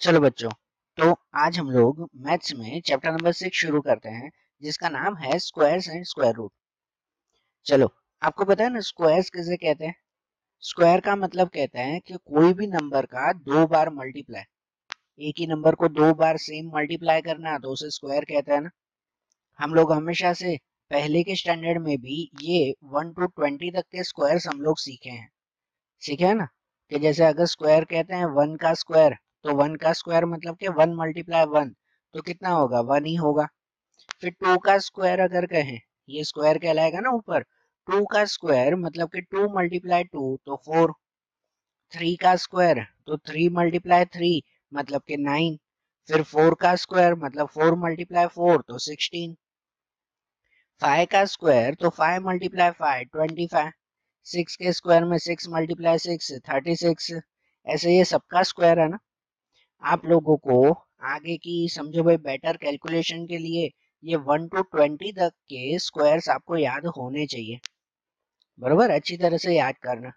चलो बच्चों, तो आज हम लोग मैथ्स में चैप्टर नंबर 6 शुरू करते हैं, जिसका नाम है स्क्वायर्स एंड स्क्वायर रूट। चलो, आपको पता है ना स्क्वायर्स किसे कहते हैं? स्क्वायर का मतलब कहते हैं कि कोई भी नंबर का दो बार मल्टीप्लाई, एक ही नंबर को दो बार सेम मल्टीप्लाई करना, तो उसे स्क्वायर कहते हैं ना। हम लोग हमेशा से पहले के स्टैंडर्ड में भी ये 1 to 20 तक के स्क्वायर्स हम लोग सीखे हैं ना, कि जैसे अगर स्क्वायर कहते हैं 1 का स्क्वायर, तो 1 का स्क्वायर मतलब कि 1 मल्टीप्लाई 1, तो कितना होगा? 1 ही होगा। फिर 2 का स्क्वायर अगर कहें, ये स्क्वायर कहलाएगा ना ऊपर, 2 का स्क्वायर मतलब कि 2 मल्टीप्लाई 2 तो 4। 3 का स्क्वायर तो 3 मल्टीप्लाई 3 मतलब कि 9। फिर 4 का स्क्वायर मतलब 4 मल्टीप्लाई 4 तो 16। 5 का स्क्वायर तो 5 मल्टीप्लाई 5 25। 6 के स्क्वायर में 6 मल्टीप्लाई 6 36। ऐसे ये सबका स्क्वायर है ना। आप लोगों को आगे की समझो भाई बेटर कैलकुलेशन के लिए ये 1 to 20 तक के स्क्वायर्स आपको याद होने चाहिए, बरोबर? अच्छी तरह से याद करना।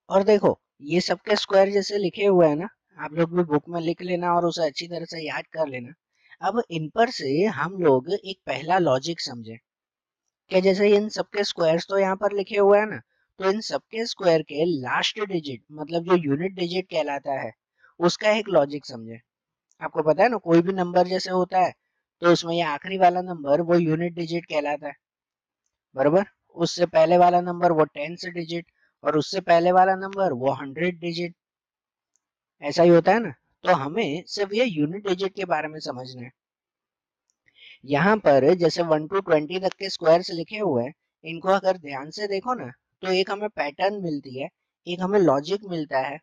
और देखो, ये सबके स्क्वायर जैसे लिखे हुए हैं ना, आप लोग भी बुक में लिख लेना और उसे अच्छी तरह से याद कर लेना। अब इन पर से हम लोग एक पहला लॉजिक समझे कि जैसे इन सबके स्क्वायर्स तो यहाँ पर लिखे हुए हैं ना, तो इन सबके स्क्वायर के लास्ट डिजिट मतलब जो यूनिट डिजिट कहलाता है, उसका एक लॉजिक समझे। आपको पता है ना, कोई भी नंबर जैसे होता है तो उसमें ये आखिरी वाला नंबर वो यूनिट डिजिट कहलाता है, बरोबर? उससे पहले वाला नंबर वो टेंस डिजिट, और उससे पहले वाला नंबर वो 100 डिजिट। ऐसा ही होता है ना। तो हमें सिर्फ ये यूनिट डिजिट के बारे में समझना है। यहाँ पर जैसे 1 to 20 तक के स्क्वायर्स लिखे हुए हैं, इनको अगर ध्यान से देखो ना, तो एक हमें पैटर्न मिलती है, एक हमें लॉजिक मिलता है।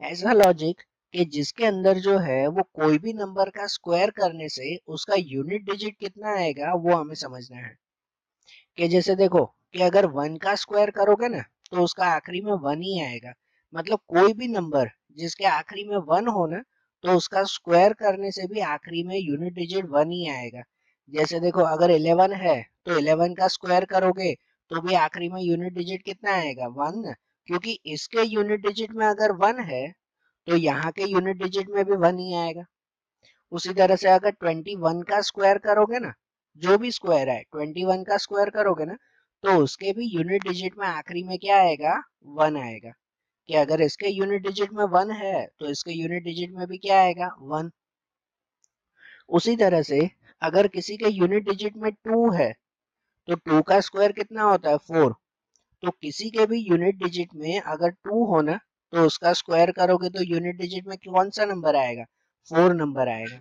ऐसा लॉजिक कि जिसके अंदर जो है वो कोई भी नंबर का स्क्वायर करने से उसका यूनिट डिजिट कितना आएगा वो हमें समझना है। कि जैसे देखो, कि अगर 1 का स्क्वायर करोगे ना, तो उसका आखिरी में 1 ही आएगा। मतलब कोई भी नंबर जिसके आखिरी में 1 हो ना, तो उसका स्क्वायर करने से भी आखिरी में यूनिट डिजिट 1 ही आएगा। जैसे देखो, अगर 11 है तो 11 का स्क्वायर करोगे तो भी आखिरी में यूनिट डिजिट कितना आएगा? 1। क्योंकि इसके यूनिट डिजिट में अगर 1 है तो यहाँ के यूनिट डिजिट में भी 1 ही आएगा। उसी तरह से अगर 21 का स्क्वायर करोगे ना, जो भी स्क्वायर है 21 का स्क्वायर करोगे ना, तो उसके भी यूनिट डिजिट में आखिरी में क्या आएगा? 1 आएगा। कि अगर इसके यूनिट डिजिट में 1 है तो इसके यूनिट डिजिट में भी क्या आएगा? 1। उसी तरह से अगर किसी के यूनिट डिजिट में 2 है तो 2 का स्क्वायर कितना होता है? 4। तो किसी के भी यूनिट डिजिट में अगर 2 हो ना, तो उसका स्क्वायर करोगे तो यूनिट डिजिट में कौन सा नंबर आएगा? 4 नंबर आएगा,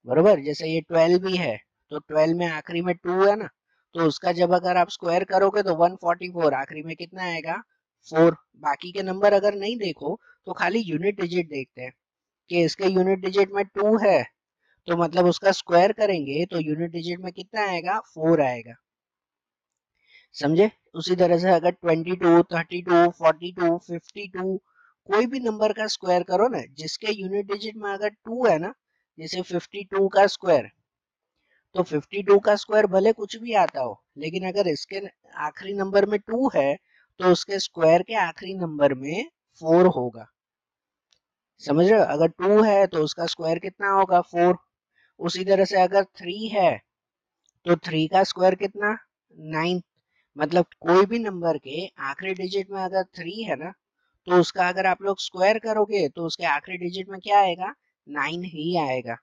बरोबर? जैसे ये 12 भी है, तो 12 में आखिरी में 2 है ना, तो उसका जब अगर आप स्क्वायर करोगे तो 144, आखिरी में कितना आएगा? 4। बाकी के नंबर अगर नहीं देखो तो खाली यूनिट डिजिट देखते हैं, कि इसके यूनिट डिजिट में 2 है, तो मतलब उसका स्क्वायर करेंगे तो यूनिट डिजिट में कितना आएगा? 4 आएगा। समझे? उसी तरह से अगर 22, 32, 42, 52 कोई भी नंबर का स्क्वायर करो ना, जिसके यूनिट डिजिट में अगर 2 है ना, जैसे 52 का स्क्वायर, तो 52 का स्क्वायर भले कुछ भी आता हो, लेकिन अगर इसके आखिरी नंबर में 2 है तो उसके स्क्वायर के आखिरी नंबर में 4 होगा। समझ रहे हो? अगर 2 है तो उसका स्क्वायर कितना होगा? 4। उसी तरह से अगर 3 है तो 3 का स्क्वायर कितना? 9। मतलब कोई भी नंबर के आखिरी डिजिट में अगर 3 है ना, तो उसका अगर आप लोग स्क्वायर करोगे तो उसके आखिरी डिजिट में क्या आएगा? 9 ही आएगा।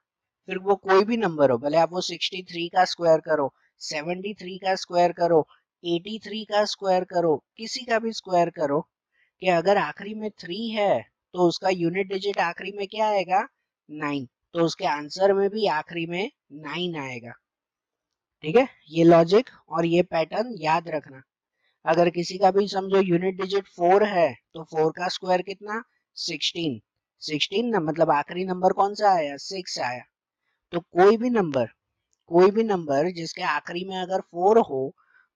फिर वो कोई भी नंबर हो, भले आप वो 63 का स्क्वायर करो, 73 का स्क्वायर करो, 83 का स्क्वायर करो, किसी का भी स्क्वायर करो, कि अगर आखिरी में 3 है तो उसका यूनिट डिजिट आखिरी में क्या आएगा? 9। तो उसके आंसर में भी आखिरी में 9 आएगा। ठीक है? ये लॉजिक और ये पैटर्न याद रखना। अगर किसी का भी समझो यूनिट डिजिट 4 है तो 4 का स्क्वायर कितना? 16। 16 ना, मतलब आखिरी नंबर कौन सा आया? 6 आया। तो कोई भी नंबर जिसके आखिरी में अगर 4 हो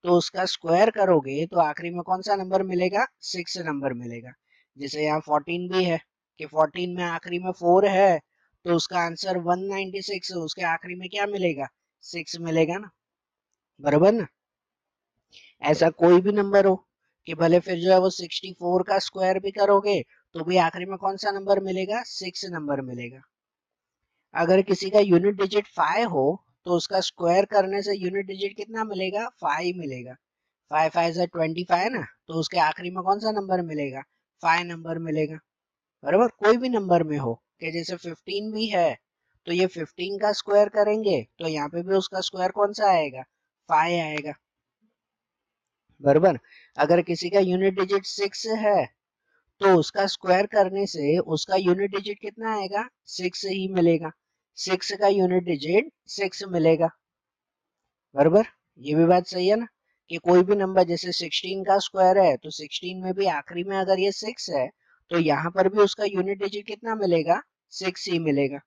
तो उसका स्क्वायर करोगे तो आखिरी में कौन सा नंबर मिलेगा? 6 नंबर मिलेगा। जैसे यहाँ 14 भी है, कि 14 में आखिरी में 4 है तो उसका आंसर 196, उसके आखिरी में क्या मिलेगा? 6 मिलेगा ना, बराबर ना? ऐसा कोई भी नंबर हो, कि भले फिर जो है वो 64 का स्क्वायर भी करोगे तो भी आखिरी में कौन सा नंबर मिलेगा, 6 नंबर मिलेगा। अगर किसी का यूनिट डिजिट 5 हो तो उसका स्क्वायर करने से यूनिट डिजिट कितना मिलेगा, 5 मिलेगा। 5 5 से 25 ना, तो उसके आखिरी में कौन सा नंबर मिलेगा, 5 नंबर मिलेगा। बराबर, कोई भी नंबर में हो कि जैसे 15 भी है तो ये 15 का स्क्वायर करेंगे तो यहाँ पे भी उसका स्क्वायर कौन सा आएगा, 5 आएगा। बराबर, अगर किसी का यूनिट डिजिट 6 है तो उसका स्क्वायर करने से उसका यूनिट डिजिट कितना आएगा, 6 ही मिलेगा। 6 का यूनिट डिजिट 6 मिलेगा। बराबर, ये भी बात सही है ना, कि कोई भी नंबर जैसे 16 का स्क्वायर है तो 16 में भी आखिरी में अगर ये 6 है तो यहाँ पर भी उसका यूनिट डिजिट कितना मिलेगा, 6 ही मिलेगा।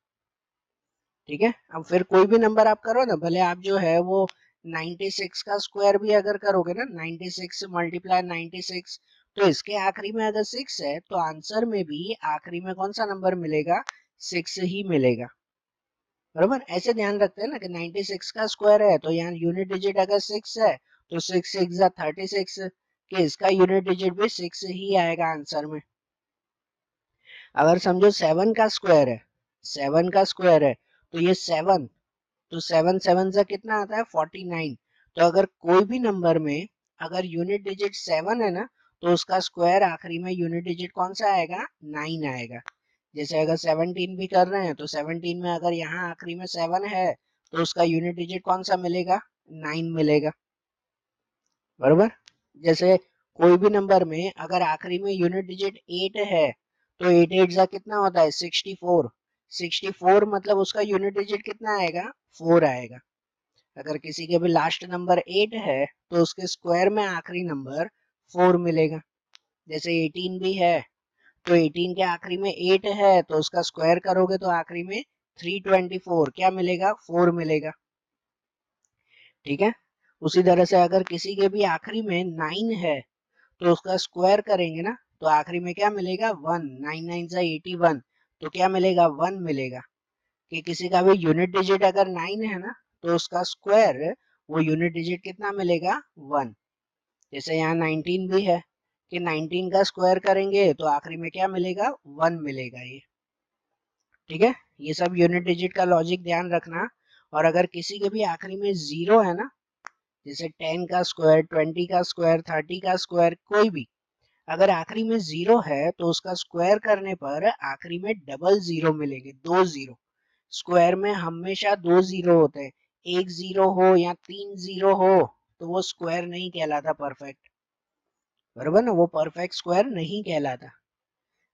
ठीक है, अब फिर कोई भी नंबर आप करो ना, भले आप जो है वो 96 का स्क्वायर भी अगर करोगे ना, 96 मल्टीप्लाई 96, तो इसके आखिरी में अगर 6 है तो आंसर में भी आखिरी में कौन सा नंबर मिलेगा, 6 ही मिलेगा। बराबर, ऐसे ध्यान रखते हैं ना कि 96 का स्क्वायर है तो यहाँ यूनिट डिजिट अगर 6 है तो 6 6 36, कि इसका यूनिट डिजिट भी 6 ही आएगा आंसर में। अगर समझो 7 का स्क्वायर है, 7 का स्क्वायर है तो ये 7, तो 7 7 से कितना आता है, 49। तो अगर कोई भी नंबर में अगर यूनिट डिजिट 7 है ना तो उसका स्क्वायर आखिरी में यूनिट डिजिट कौन सा आएगा, 9 आएगा। जैसे अगर 17 भी कर रहे हैं तो 17 में अगर यहाँ आखिरी में 7 है तो उसका यूनिट डिजिट कौन सा मिलेगा, 9 मिलेगा। बरोबर, जैसे कोई भी नंबर में अगर आखिरी में यूनिट डिजिट 8 है तो 8 8 जा कितना होता है, 64। 64 मतलब उसका यूनिट डिजिट कितना आएगा, 4 आएगा। अगर किसी के भी लास्ट नंबर 8 है तो उसके स्क्वायर में आखिरी नंबर 4 मिलेगा। जैसे 18 भी है तो 18 के आखिरी में 8 है तो उसका स्क्वायर करोगे तो आखिरी में 324 क्या मिलेगा, 4 मिलेगा। ठीक है, उसी तरह से अगर किसी के भी आखिरी में 9 है तो उसका स्क्वायर करेंगे ना तो आखिरी में क्या मिलेगा, 1। 9 9 से 81, तो क्या मिलेगा, 1 मिलेगा। कि किसी का भी यूनिट डिजिट अगर 9 है ना तो उसका स्क्वायर वो यूनिट डिजिट कितना मिलेगा, 1। जैसे यहाँ 19 भी है कि 19 का स्क्वायर करेंगे तो आखिरी में क्या मिलेगा, 1 मिलेगा ये। ठीक है, ये सब यूनिट डिजिट का लॉजिक ध्यान रखना। और अगर किसी के भी आखिरी में 0 है ना, जैसे 10 का स्क्वायर, 20 का स्क्वायर, 30 का स्क्वायर, कोई भी अगर आखिरी में 0 है तो उसका स्क्वायर करने पर आखिरी में डबल 0 मिलेंगे, 2 0। स्क्वायर में हमेशा 2 0 होते हैं, एक 0 हो या 3 0 हो तो वो स्क्वायर नहीं कहलाता परफेक्ट। बराबर ना, वो परफेक्ट स्क्वायर नहीं कहलाता।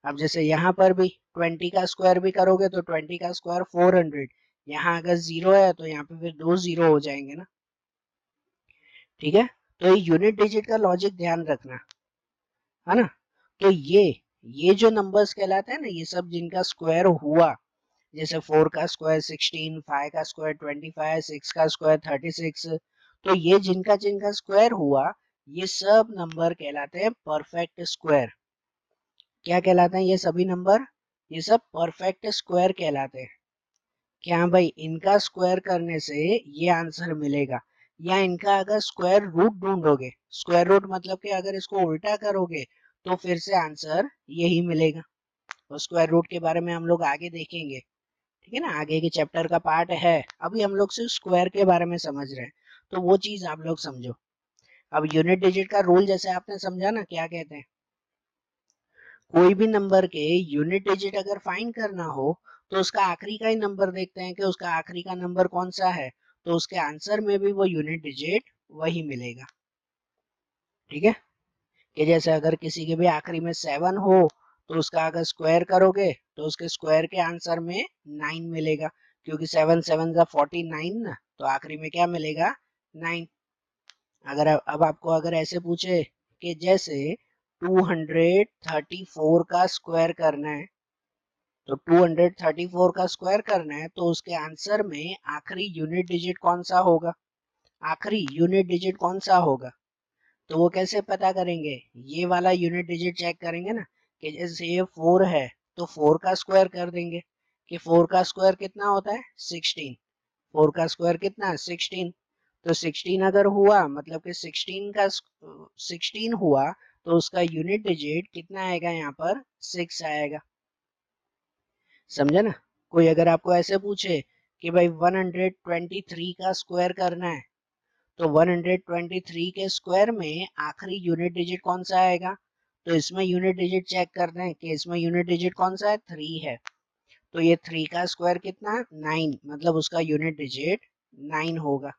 अब जैसे यहाँ पर भी 20 का स्क्वायर भी करोगे तो 20 का स्क्वायर 400, यहाँ अगर 0 है तो यहाँ पे फिर 2 0 हो जाएंगे ना। ठीक है, तो ये यूनिट डिजिट का लॉजिक ध्यान रखना है ना। तो ये जो नंबर्स कहलाते हैं ना, ये सब जिनका स्क्वायर हुआ, जैसे 4 का स्क्वायर 16, 5 का स्क्वायर 25, 6 का स्क्वायर 36, तो ये जिनका जिनका स्क्वायर हुआ ये सब नंबर कहलाते हैं परफेक्ट स्क्वायर। क्या कहलाते हैं ये सभी नंबर, ये सब परफेक्ट स्क्वायर कहलाते हैं। क्या भाई, इनका स्क्वायर करने से ये आंसर मिलेगा, या इनका अगर स्क्वायर रूट ढूंढोगे, स्क्वायर रूट मतलब कि अगर इसको उल्टा करोगे तो फिर से आंसर यही मिलेगा। और स्क्वायर रूट के बारे में हम लोग आगे देखेंगे। ठीक है ना, आगे के चैप्टर का पार्ट है, अभी हम लोग सिर्फ स्क्वायर के बारे में समझ रहे हैं, तो वो चीज आप लोग समझो। अब यूनिट डिजिट का रूल जैसे आपने समझा ना, क्या कहते हैं, कोई भी नंबर के यूनिट डिजिट अगर फाइंड करना हो तो उसका आखिरी का ही नंबर देखते हैं कि उसका आखिरी का नंबर कौन सा है, तो उसके आंसर में भी वो यूनिट डिजिट वही मिलेगा। ठीक है, कि जैसे अगर किसी के भी आखिरी में 7 हो तो उसका अगर स्क्वायर करोगे तो उसके स्क्वायर के आंसर में 9 मिलेगा, क्योंकि 7 7 का 49 ना, तो आखिरी में क्या मिलेगा, 9। अगर अब आपको अगर ऐसे पूछे कि जैसे 234 का स्क्वायर करना है, तो 234 का स्क्वायर करना है तो उसके आंसर में आखिरी यूनिट डिजिट कौन सा होगा, आखिरी यूनिट डिजिट कौन सा होगा, तो वो कैसे पता करेंगे, ये वाला यूनिट डिजिट चेक करेंगे ना, कि जैसे ये 4 है तो 4 का स्क्वायर कर देंगे, कि 4 का स्क्वायर कितना होता है, 16। 4 का स्क्वायर कितना है, 16। तो 16 अगर हुआ मतलब कि 16 का 16 हुआ तो उसका यूनिट डिजिट कितना आएगा, यहाँ पर 6 आएगा। समझे ना? कोई अगर आपको ऐसे पूछे कि भाई 123 का स्क्वायर करना है, तो 123 के स्क्वायर में आखिरी यूनिट डिजिट कौन सा आएगा, तो इसमें यूनिट डिजिट चेक करते हैं कि इसमें यूनिट डिजिट कौन सा है, 3 है। तो ये 3 का स्क्वायर कितना, 9, मतलब उसका यूनिट डिजिट 9 होगा।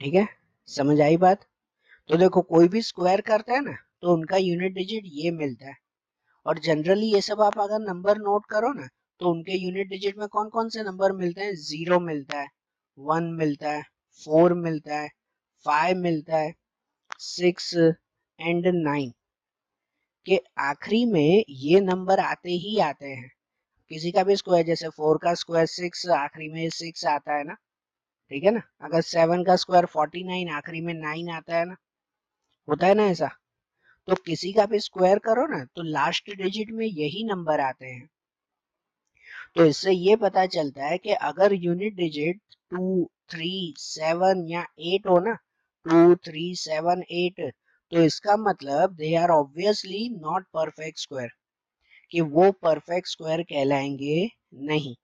ठीक है, समझ आई बात? तो देखो कोई भी स्क्वायर करता है ना, तो उनका यूनिट डिजिट ये मिलता है। और जनरली ये सब आप अगर नंबर नोट करो ना, तो उनके यूनिट डिजिट में कौन कौन से नंबर मिलते हैं, 0 मिलता है, 1 मिलता है, 4 मिलता है, 5 मिलता है, 6 एंड 9 के आखिरी में ये नंबर आते ही आते हैं। किसी का भी स्क्वायर, जैसे 4 का स्क्वायर 6, आखिरी में 6 आता है ना। ठीक है ना? अगर 7 का स्क्वायर 49, आखिरी में 9 आता है ना। होता है ना ऐसा? तो किसी का भी स्क्वायर करो ना, तो लास्ट डिजिट में यही नंबर आते हैं। तो इससे ये पता चलता है कि अगर यूनिट डिजिट 2, 3, 7 या 8 हो ना, 2, 3, 7, 8, तो इसका मतलब they are obviously not perfect square, कि वो परफेक्ट स्क्वायर कहलाएंगे नहीं।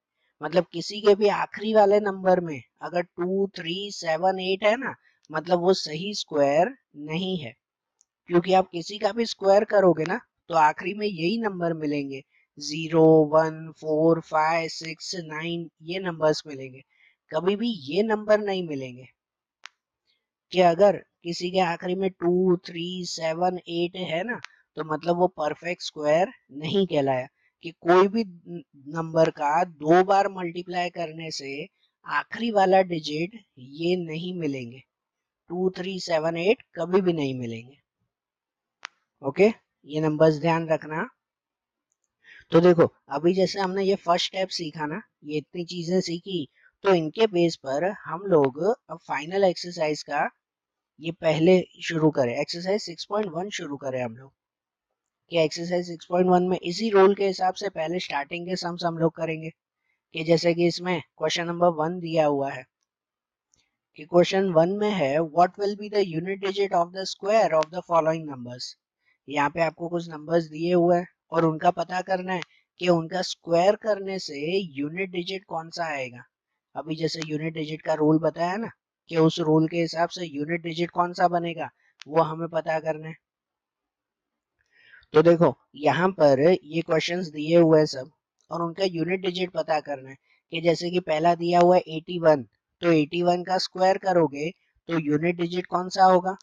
मतलब किसी के भी आखिरी वाले नंबर में अगर 2, 3, 7, 8 है ना, मतलब वो सही स्क्वायर नहीं है। क्योंकि आप किसी का भी स्क्वायर करोगे ना, तो आखिरी में यही नंबर मिलेंगे, 0, 1, 4, 5, 6, 9, ये नंबर्स मिलेंगे। कभी भी ये नंबर नहीं मिलेंगे कि अगर किसी के आखिरी में 2, 3, 7, 8 है ना, तो मतलब वो परफेक्ट स्क्वायर नहीं कहलाया। कि कोई भी नंबर का 2 बार मल्टीप्लाई करने से आखिरी वाला डिजिट ये नहीं मिलेंगे, 2, 3, 7, 8 कभी भी नहीं मिलेंगे। ओके, ये नंबर्स ध्यान रखना। तो देखो अभी जैसे हमने ये फर्स्ट स्टेप सीखा ना, ये इतनी चीजें सीखी, तो इनके बेस पर हम लोग अब फाइनल एक्सरसाइज का ये पहले शुरू करें, एक्सरसाइज 6.1 शुरू करें हम लोग। कि एक्सरसाइज 6.1 में इसी रूल के हिसाब से पहले स्टार्टिंग के सम्स हम लोग करेंगे। कि जैसे कि इसमें क्वेश्चन नंबर 1 दिया हुआ है, कि क्वेश्चन 1 में है what will be the unit digit of the square of the following numbers. यहाँ पे आपको कुछ नंबर्स दिए हुए हैं और उनका पता करना है कि उनका स्क्वायर करने से यूनिट डिजिट कौन सा आएगा। अभी जैसे यूनिट डिजिट का रूल बताया ना, कि उस रूल के हिसाब से यूनिट डिजिट कौन सा बनेगा, वो हमें पता करना है। तो देखो यहाँ पर ये क्वेश्चंस दिए हुए हैं सब, और उनका यूनिट डिजिट पता करना है। कि जैसे कि पहला दिया हुआ है 81, तो 81 का स्क्वायर करोगे तो यूनिट डिजिट कौन सा होगा।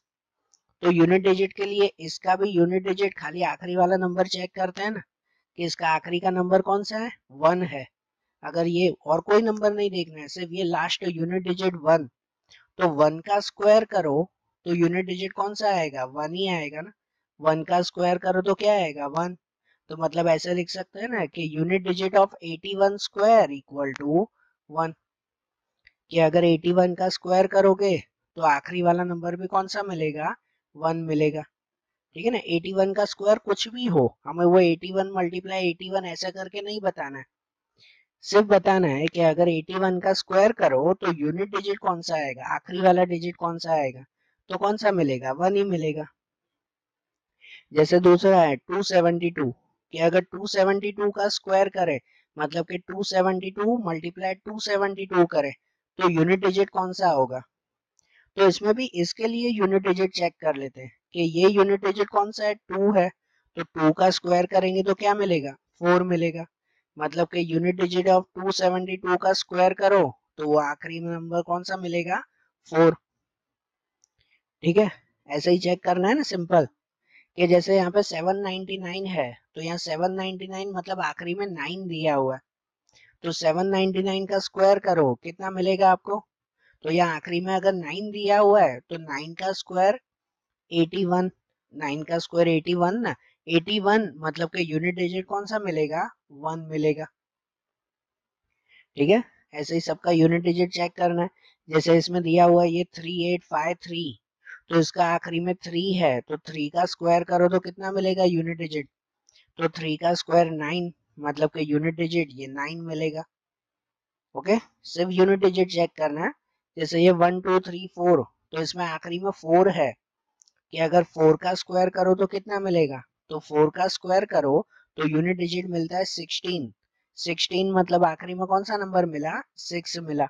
तो यूनिट डिजिट के लिए इसका भी यूनिट डिजिट खाली आखिरी वाला नंबर चेक करते हैं ना, कि इसका आखिरी का नंबर कौन सा है, 1 है। अगर ये और कोई नंबर नहीं देखना है, सिर्फ ये लास्ट यूनिट डिजिट 1, तो 1 का स्क्वायर करो तो यूनिट डिजिट कौन सा आएगा, 1 ही आएगा ना। 1 का स्क्वायर करो तो क्या आएगा, 1। तो मतलब ऐसे लिख सकते हैं ना कि unit digit of 81 square equal to 1। कि अगर 81 का स्क्वायर करोगे तो आखिरी वाला नंबर भी कौन सा मिलेगा, 1 मिलेगा। ठीक है ना? 81 का स्क्वायर कुछ भी हो, हमें वो 81 मल्टीप्लाई 81 ऐसा करके नहीं बताना है। सिर्फ बताना है कि अगर 81 का स्क्वायर करो तो यूनिट डिजिट कौन सा आएगा, आखिरी वाला डिजिट कौन सा आएगा, तो कौन सा मिलेगा, 1 ही मिलेगा। जैसे दूसरा है 272, कि अगर 272 का स्क्वायर करें, मतलब कि 272 मल्टीप्लाई 272 करें, तो यूनिट डिजिट कौन सा होगा। तो इसमें भी इसके लिए यूनिट डिजिट चेक कर लेते हैं कि ये यूनिट डिजिट कौन सा है, 2 है। तो 2 का स्क्वायर करेंगे तो क्या मिलेगा, 4 मिलेगा। मतलब कि यूनिट डिजिट ऑफ 272 का स्क्वायर करो तो वो आखिरी नंबर कौन सा मिलेगा, 4। ठीक है, ऐसे ही चेक करना है ना, सिंपल। कि जैसे यहाँ पे 799 है, तो यहाँ 799 मतलब आखिरी में 9 दिया हुआ है, तो 799 का स्क्वायर करो कितना मिलेगा आपको। तो यहाँ आखिरी में अगर 9 दिया हुआ है तो 9 का स्क्वायर 81, 9 का स्क्वायर 81 ना, 81 मतलब कि यूनिट डिजिट कौन सा मिलेगा, 1 मिलेगा। ठीक है, ऐसे ही सबका यूनिट डिजिट चेक करना है। जैसे इसमें दिया हुआ है ये 3853, तो इसका आखिरी में 3 है, तो 3 का स्क्वायर करो तो कितना मिलेगा यूनिट डिजिट, तो 3 का स्क्वायर 9, मतलब कि यूनिट डिजिट ये 9 मिलेगा। ओके, सिर्फ यूनिट डिजिट चेक करना है। जैसे ये 1, 2, 3, 4, तो इसमें आखिरी में 4 है, कि अगर 4 का स्क्वायर करो तो कितना मिलेगा, तो 4 का स्क्वायर करो तो यूनिट डिजिट मिलता है 16। 16 मतलब आखिरी में कौन सा नंबर मिला, 6 मिला।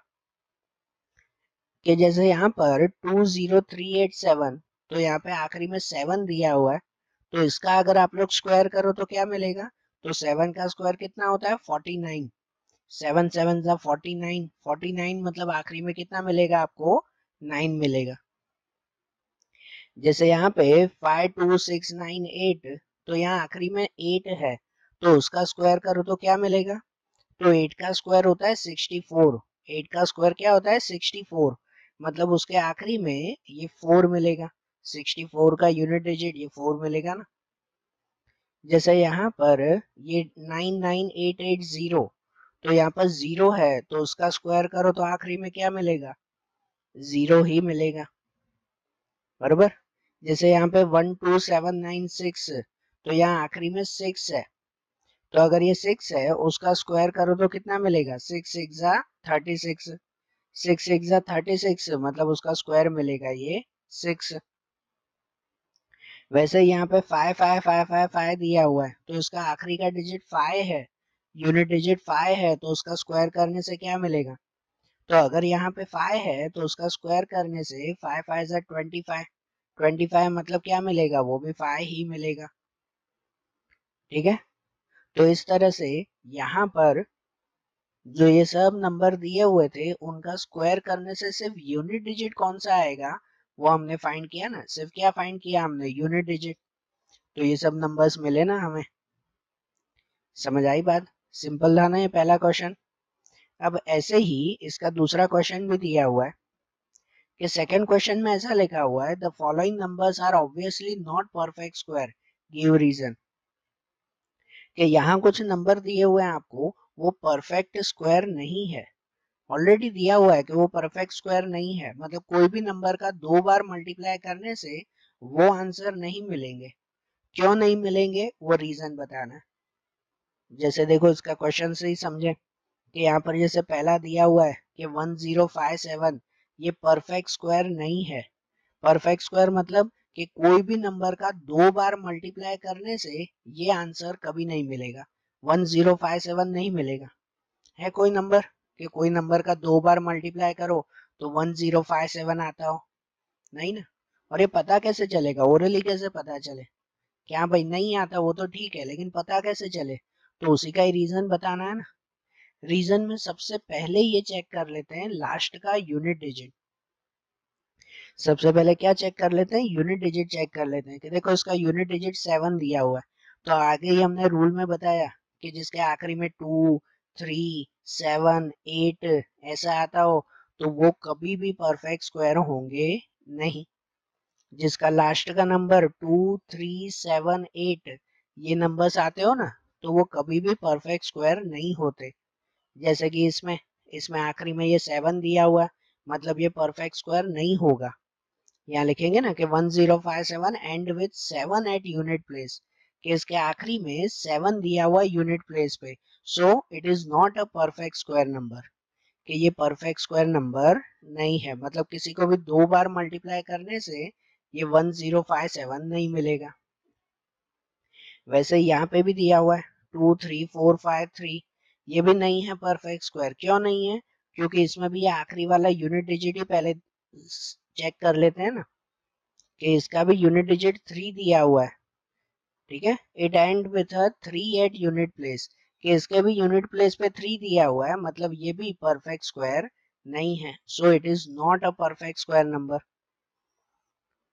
कि जैसे यहाँ पर 20387, तो यहाँ पे आखिरी में 7 दिया हुआ है, तो इसका अगर आप लोग स्क्वायर करो तो क्या मिलेगा, तो 7 का स्क्वायर कितना होता है 49। 7 7 जा 49, 49 मतलब आखिरी में कितना मिलेगा आपको, 9 मिलेगा। जैसे यहाँ पे 52698, तो यहाँ आखिरी में 8 है, तो उसका स्क्वायर करो तो क्या मिलेगा, तो 8 का स्क्वायर होता है 64। 8 का स्क्वायर क्या होता है 64, मतलब उसके आखिरी में ये 4 मिलेगा। 64 का यूनिट डिजिट ये 4 मिलेगा ना। जैसे यहाँ पर ये 99880, तो यहाँ पर 0 है, तो उसका स्क्वायर करो तो आखिरी में क्या मिलेगा, 0 ही मिलेगा, बराबर। जैसे यहाँ पे 12796, तो यहाँ आखिरी में 6 है, तो अगर ये 6 है उसका स्क्वायर करो तो कितना मिलेगा, 6 6 जा 36। 6 6 जा 36 मतलब उसका स्क्वायर मिलेगा ये 6। वैसे यहाँ पे 5 दिया हुआ है, तो इसका आखिरी का डिजिट 5 है, यूनिट डिजिट 5 है, तो उसका स्क्वायर करने से क्या मिलेगा, तो अगर यहाँ पे 5 है तो उसका स्क्वायर करने से 5 5 जा 25। 25 मतलब क्या मिलेगा, वो भी 5 ही मिलेगा, ठीक है। तो इस तरह से यहाँ पर जो ये सब नंबर दिए हुए थे उनका स्क्वायर करने से सिर्फ यूनिट डिजिट कौन सा आएगा वो हमने फाइंड किया ना, सिर्फ क्या फाइंड किया हमने, यूनिट डिजिट। तो ये सब नंबर्स मिले ना हमें, समझ आई बात, सिंपल था ना ये पहला क्वेश्चन। अब ऐसे ही इसका दूसरा क्वेश्चन भी दिया हुआ है कि सेकंड क्वेश्चन में ऐसा लिखा हुआ है, the following numbers are obviously not perfect square, give reason. कि यहाँ कुछ नंबर दिए हुए हैं आपको, वो परफेक्ट स्क्वायर नहीं है, ऑलरेडी दिया हुआ है कि वो परफेक्ट स्क्वायर नहीं है, मतलब कोई भी नंबर का 2 बार मल्टीप्लाई करने से वो आंसर नहीं मिलेंगे। क्यों नहीं मिलेंगे वो रीजन बताना है। जैसे देखो इसका क्वेश्चन से ही समझे कि यहाँ पर जैसे पहला दिया हुआ है कि 1057, ये परफेक्ट स्क्वायर नहीं है। परफेक्ट स्क्वायर मतलब कि कोई भी नंबर का 2 बार मल्टीप्लाई करने से ये आंसर कभी नहीं मिलेगा, 1057 नहीं मिलेगा। है कोई नंबर कि कोई नंबर का 2 बार मल्टीप्लाई करो तो 1057 आता हो, नहीं ना। और ये पता कैसे चलेगा, ओरली कैसे पता चले, क्या भाई नहीं आता वो तो ठीक है, लेकिन पता कैसे चले, तो उसी का ही रीजन बताना है ना। रीजन में सबसे पहले ये चेक कर लेते हैं लास्ट का यूनिट डिजिट। सबसे पहले क्या चेक कर लेते हैं, यूनिट डिजिट चेक कर लेते हैं कि देखो इसका यूनिट डिजिट 7 दिया हुआ है, तो आगे ही हमने रूल में बताया कि जिसके आखिरी में 2 3 7 8 ऐसा आता हो तो वो कभी भी परफेक्ट स्क्वायर होंगे नहीं। जिसका लास्ट का नंबर 2 3 7 8 ये नंबर्स आते हो ना, तो वो कभी भी परफेक्ट स्क्वायर नहीं होते। जैसे कि इसमें इसमें आखिरी में ये 7 दिया हुआ है, मतलब ये परफेक्ट स्क्वायर नहीं होगा। यहाँ लिखेंगे ना कि 1057 end with 7 at unit place, कि इसके आखिरी में 7 दिया हुआ यूनिट प्लेस पे, सो it is not a perfect square number, कि ये परफेक्ट स्क्वायर नंबर नहीं है, मतलब किसी को भी 2 बार मल्टीप्लाई करने से ये 1057 नहीं मिलेगा। वैसे यहाँ पे भी दिया हुआ है 23453, ये भी नहीं है परफेक्ट स्क्वायर। क्यों नहीं है, क्योंकि इसमें भी ये आखिरी वाला यूनिट डिजिट ही पहले चेक कर लेते हैं ना, कि इसका भी यूनिट डिजिट 3 दिया हुआ है, ठीक है। It end with a 3 at unit place, कि इसके भी यूनिट प्लेस पे 3 दिया हुआ है, मतलब ये भी परफेक्ट स्क्वायर नहीं है, सो it is not a perfect square number,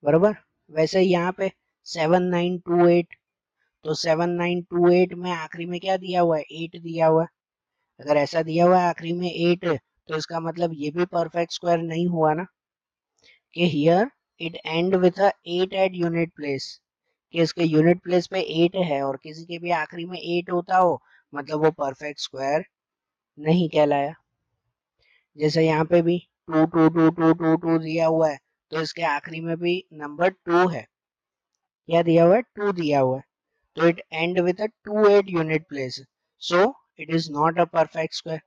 बरोबर। वैसे यहाँ पे 7928, तो 7928 में आखिरी में क्या दिया हुआ है, 8 दिया हुआ है। अगर ऐसा दिया हुआ है आखिरी में 8, तो इसका मतलब ये भी परफेक्ट स्क्वायर नहीं हुआ ना, कि here it end with a 8 at unit place, कि इसके यूनिट प्लेस पे 8 है और किसी के भी आखिरी में 8 होता हो, मतलब वो परफेक्ट स्क्वायर नहीं कहलाया। जैसे यहाँ पे भी 2 दिया हुआ है, तो इसके आखिरी में भी नंबर 2 है, क्या दिया हुआ है, 2 दिया हुआ है, तो it end with a 2 at unit place, so it is not a perfect square,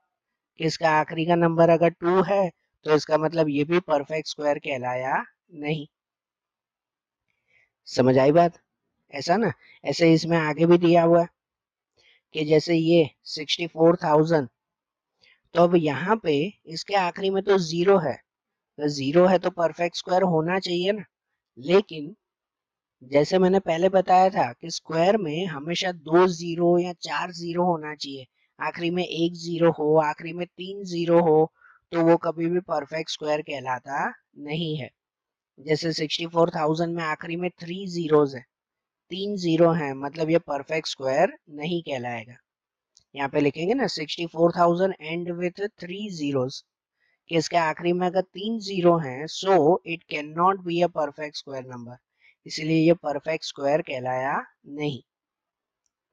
कि इसका आखिरी का नंबर अगर 2 है तो इसका मतलब ये भी परफेक्ट स्क्वायर कहलाया नहीं। समझ आई बात? ऐसा ना, ऐसे इसमें आगे भी दिया हुआ है कि जैसे ये 64,000, तो अब यहाँ पे इसके आखिरी में तो जीरो है, तो जीरो है तो परफेक्ट स्क्वायर होना चाहिए ना। लेकिन जैसे मैंने पहले बताया था कि स्क्वायर में हमेशा दो जीरो या चार जीरो होना चाहिए, आखिरी में एक जीरो हो, आखिरी में तीन जीरो हो, तो वो कभी भी परफेक्ट स्क्वायर कहलाता नहीं है। जैसे 64,000 में आखिरी में थ्री जीरोज है, तीन जीरो है, मतलब ये परफेक्ट स्क्वायर नहीं कहलाएगा। यहाँ पे लिखेंगे ना 64,000 एंड विथ थ्री जीरोज, कि इसके आखिरी में अगर तीन जीरो हैं, so it can not be a perfect square number, इसलिए ये परफेक्ट स्क्वायर कहलाया नहीं।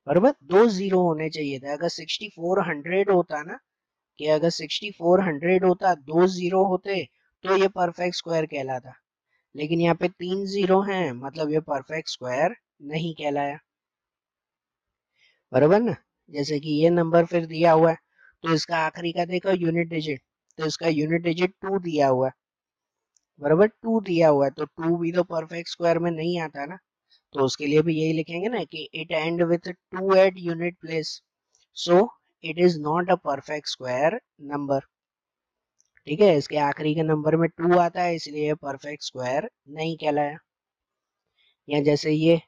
बराबर, दो जीरो होने चाहिए थे। अगर 6400 होता ना, कि अगर 6400 होता, दो जीरो होते, तो ये परफेक्ट स्क्वायर कहलाता। लेकिन यहाँ पे तीन जीरो हैं, मतलब ये परफेक्ट स्क्वायर नहीं कहलाया। बराबर ना। जैसे कि ये नंबर फिर दिया हुआ है, तो इसका आखिरी का देखो यूनिट डिजिट, तो इसका यूनिट डिजिट टू दिया हुआ है। बराबर, टू दिया हुआ है, तो टू भी तो परफेक्ट स्क्वायर में नहीं आता ना, तो उसके लिए भी यही लिखेंगे ना कि it end with two at unit place, so it is not a perfect square number. ठीक है, इसके आखिरी के नंबर में टू आता है, इसलिए परफेक्ट स्क्वायर नहीं कहलाया। या जैसे ये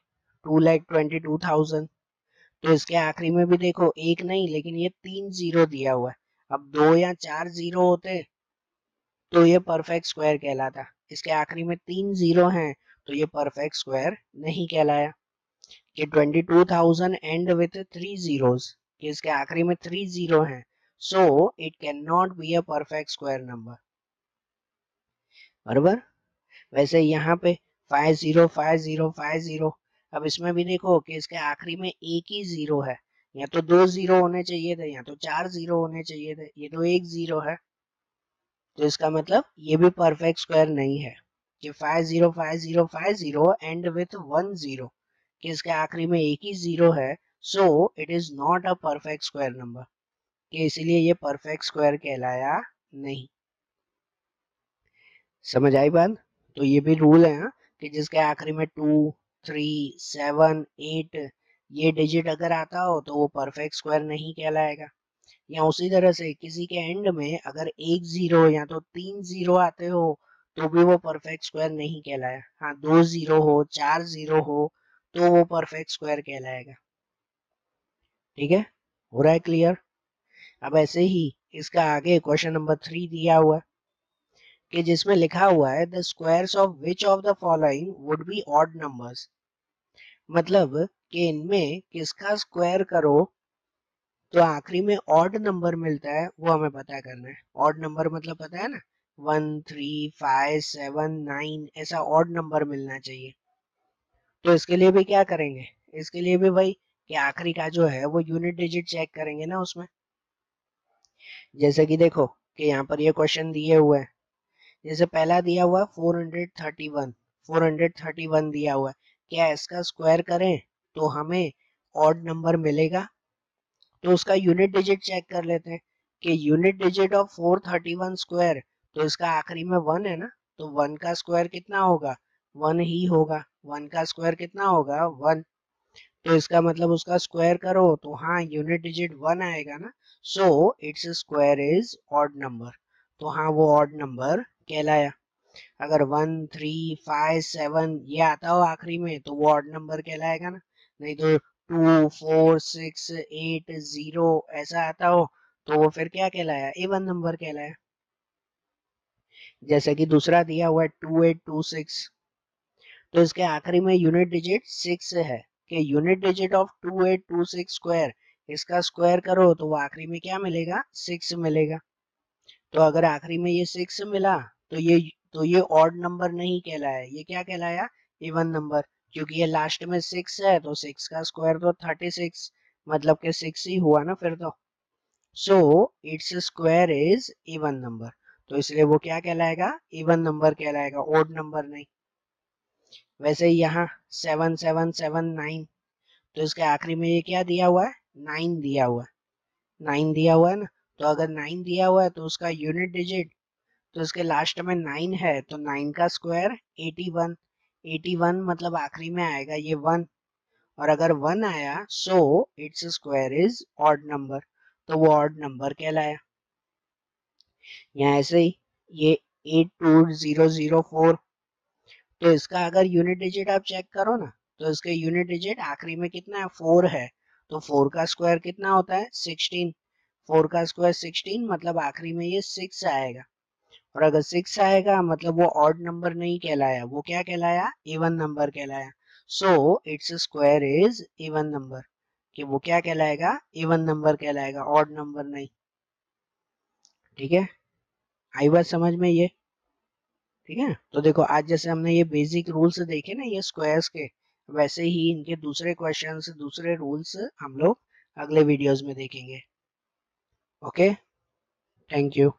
2,22,000, तो इसके आखिरी में भी देखो एक नहीं, लेकिन ये तीन जीरो दिया हुआ है। अब दो या चार जीरो होते, तो ये परफेक्ट स्क्वायर कहलाता। इसके आखिरी में तीन जीरो हैं, तो ये परफेक्ट स्क्वायर नहीं कहलाया। कि 22,000 एंड विथ थ्री जीरोस, कि इसके आखिरी में थ्री जीरो हैं, so it can not be a perfect square number. बराबर। वैसे यहाँ पे 505050, अब इसमें भी देखो कि इसके आखिरी में एक ही जीरो है, या तो दो जीरो होने चाहिए थे, या तो चार जीरो होने चाहिए थे, ये तो एक जीरो है, तो इसका मतलब ये भी परफेक्ट स्क्वायर नहीं है। कि 505050 एंड विथ वन जीरो, कि इसके आखिरी में एक ही जीरो है, सो it is not a perfect square number, कि इसीलिए ये परफेक्ट स्क्वायर कहलाया नहीं। समझ आई बात? तो ये भी रूल है, हाँ, कि जिसके आखिरी में टू, थ्री, सेवन, एट, ये डिजिट अगर आता हो, तो वो परफेक्ट स्क्वायर नहीं कहलाएगा। या उसी तरह से किसी के एंड में अगर एक जीरो या तो तीन जीरो आते हो, तो भी वो परफेक्ट स्क्वायर नहीं कहलाया। हाँ, दो जीरो हो, चार जीरो हो, तो वो परफेक्ट स्क्वायर कहलाएगा। ठीक है, हो रहा है क्लियर? अब ऐसे ही इसका आगे क्वेश्चन नंबर 3 दिया हुआ है, कि जिसमें लिखा हुआ है the squares of which of the following would be odd numbers, मतलब कि इनमें किसका स्क्वायर करो तो आखिरी में ऑड नंबर मिलता है, वो हमें पता करना है। ऑड नंबर मतलब पता है ना, 1 3 5 7 9, ऐसा ऑड नंबर मिलना चाहिए। तो इसके लिए भी क्या करेंगे, इसके लिए भी भाई कि आखिरी का जो है वो यूनिट डिजिट चेक करेंगे ना उसमें। जैसे कि देखो कि यहाँ पर ये क्वेश्चन दिए हुए हैं, जैसे पहला दिया हुआ है 431, 431 दिया हुआ है, क्या इसका स्क्वायर करें तो हमें ऑड नंबर मिलेगा? तो उसका यूनिट डिजिट चेक कर लेते हैं, कि यूनिट डिजिट ऑफ 431 स्क्वायर, तो इसका आखिरी में वन है ना, तो वन का स्क्वायर कितना होगा, वन ही होगा। वन का स्क्वायर कितना होगा, वन। तो इसका मतलब उसका स्क्वायर करो तो हाँ यूनिट डिजिट वन आएगा ना, so its square is odd number, तो हाँ वो ऑड नंबर कहलाया। अगर 1 3 5 7 ये आता हो आखिरी में, तो वो ऑड नंबर कहलाएगा ना। नहीं तो 2 4 6 8 0 ऐसा आता हो, तो वो फिर क्या कहलाया, इवन नंबर कहलाया। जैसे कि दूसरा दिया हुआ है 2826, तो इसके आखिरी में यूनिट डिजिट सिक्स है, कि यूनिट डिजिट ऑफ 2826 स्क्वायर, इसका स्क्वायर करो तो वो आखिरी में क्या मिलेगा, सिक्स मिलेगा। तो अगर आखिरी में ये सिक्स मिला, तो ये ऑड नंबर नहीं कहलाया, ये क्या कहलाया, इवन नंबर। क्योंकि ये लास्ट में सिक्स है, तो सिक्स का स्क्वायर तो 36, मतलब कि सिक्स ही हुआ ना फिर तो। So its square is even number, तो इसलिए वो क्या कहलाएगा, इवन नंबर कहलाएगा, ऑड नंबर नहीं। वैसे ही यहाँ 7779, तो इसके आखिरी में ये क्या दिया हुआ है, नाइन दिया हुआ है, नाइन दिया हुआ है ना। तो अगर नाइन दिया हुआ है, तो उसका यूनिट डिजिट, तो इसके लास्ट में नाइन है, तो नाइन का स्क्वायर 81, 81 मतलब आखिरी में आएगा ये 1, और अगर 1 आया so its square is odd number, तो वो ऑड नंबर कहलाया। यहाँ ऐसे ही ये 82004, तो इसका अगर यूनिट डिजिट आप चेक करो ना, तो इसके यूनिट डिजिट आखिरी में कितना है, 4 है, तो 4 का स्क्वायर कितना होता है, 16। 4 का स्क्वायर 16 मतलब आखिरी में ये 6 आएगा, और अगर 6 आएगा मतलब वो ऑड नंबर नहीं कहलाया, वो क्या कहलाया, इवन नंबर कहलाया। So its square is even number, कि वो क्या कहलाएगा, इवन नंबर कहलाएगा, ऑड नंबर नहीं। ठीक है, आई बात समझ में ये। ठीक है, तो देखो आज जैसे हमने ये बेसिक रूल्स देखे ना ये स्क्वायर्स के, वैसे ही इनके दूसरे क्वेश्चंस, दूसरे रूल्स हम लोग अगले वीडियोस में देखेंगे। Okay, thank you.